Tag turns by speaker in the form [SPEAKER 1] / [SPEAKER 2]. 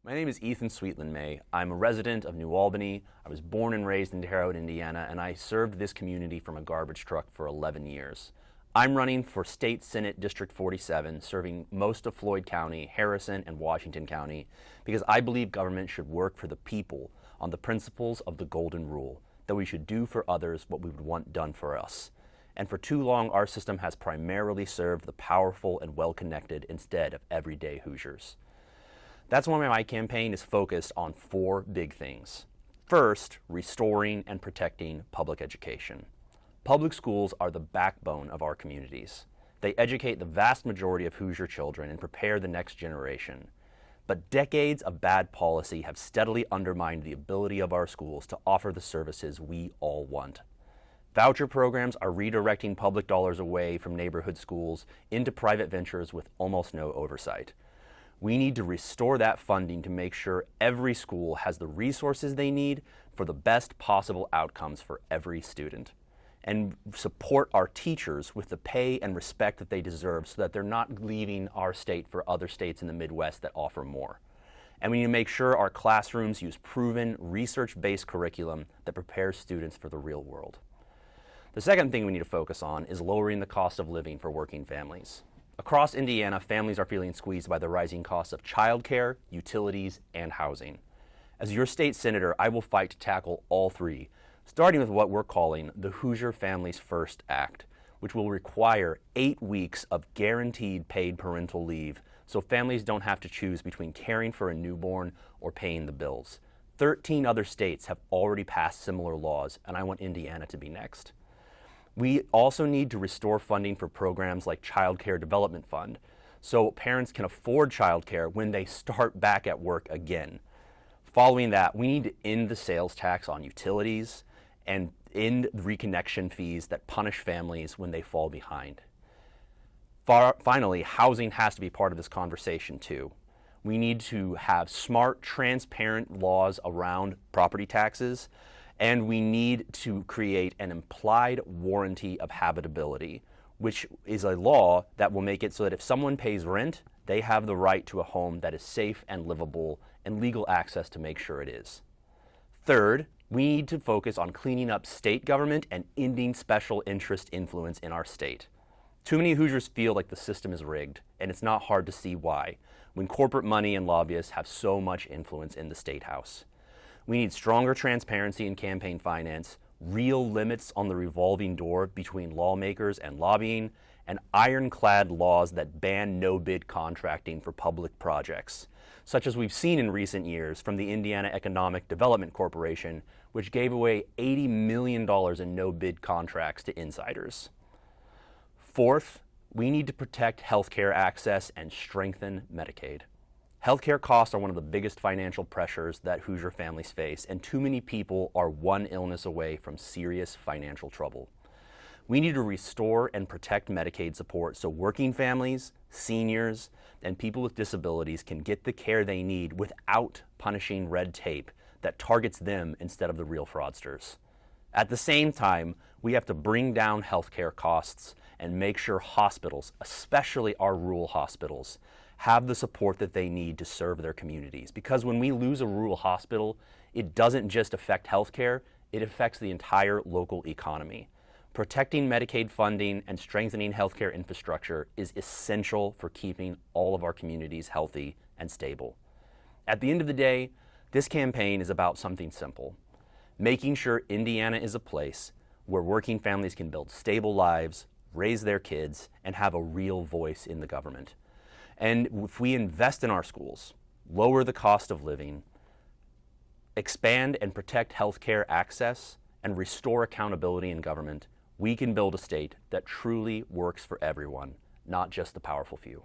[SPEAKER 1] My name is Ethan Sweetland-May. I'm a resident of New Albany. I was born and raised in Terre Haute, Indiana, and I served this community from a garbage truck for 11 years. I'm running for State Senate District 47, serving most of Floyd County, Harrison, and Washington County, because I believe government should work for the people on the principles of the Golden Rule, that we should do for others what we would want done for us. And for too long, our system has primarily served the powerful and well-connected instead of everyday Hoosiers. That's why my campaign is focused on four big things. First, restoring and protecting public education. Public schools are the backbone of our communities. They educate the vast majority of Hoosier children and prepare the next generation. But decades of bad policy have steadily undermined the ability of our schools to offer the services we all want. Voucher programs are redirecting public dollars away from neighborhood schools into private ventures with almost no oversight. We need to restore that funding to make sure every school has the resources they need for the best possible outcomes for every student, and support our teachers with the pay and respect that they deserve so that they're not leaving our state for other states in the Midwest that offer more. And we need to make sure our classrooms use proven, research-based curriculum that prepares students for the real world. The second thing we need to focus on is lowering the cost of living for working families. Across Indiana, families are feeling squeezed by the rising costs of childcare, utilities, and housing. As your state senator, I will fight to tackle all three, starting with what we're calling the Hoosier Families First Act, which will require 8 weeks of guaranteed paid parental leave so families don't have to choose between caring for a newborn or paying the bills. 13 other states have already passed similar laws, and I want Indiana to be next. We also need to restore funding for programs like Child Care Development Fund so parents can afford child care when they start back at work again. Following that, we need to end the sales tax on utilities and end the reconnection fees that punish families when they fall behind. Finally, housing has to be part of this conversation too. We need to have smart, transparent laws around property taxes, and we need to create an implied warranty of habitability, which is a law that will make it so that if someone pays rent, they have the right to a home that is safe and livable and legal access to make sure it is. Third, we need to focus on cleaning up state government and ending special interest influence in our state. Too many Hoosiers feel like the system is rigged, and it's not hard to see why, when corporate money and lobbyists have so much influence in the State House. We need stronger transparency in campaign finance, real limits on the revolving door between lawmakers and lobbying, and ironclad laws that ban no-bid contracting for public projects, such as we've seen in recent years from the Indiana Economic Development Corporation, which gave away $80 million in no-bid contracts to insiders. Fourth, we need to protect healthcare access and strengthen Medicaid. Healthcare costs are one of the biggest financial pressures that Hoosier families face, and too many people are one illness away from serious financial trouble. We need to restore and protect Medicaid support so working families, seniors, and people with disabilities can get the care they need without punishing red tape that targets them instead of the real fraudsters. At the same time, we have to bring down healthcare costs and make sure hospitals, especially our rural hospitals, have the support that they need to serve their communities. Because when we lose a rural hospital, it doesn't just affect healthcare, it affects the entire local economy. Protecting Medicaid funding and strengthening healthcare infrastructure is essential for keeping all of our communities healthy and stable. At the end of the day, this campaign is about something simple: making sure Indiana is a place where working families can build stable lives, raise their kids, and have a real voice in the government. And if we invest in our schools, lower the cost of living, expand and protect healthcare access, and restore accountability in government, we can build a state that truly works for everyone, not just the powerful few.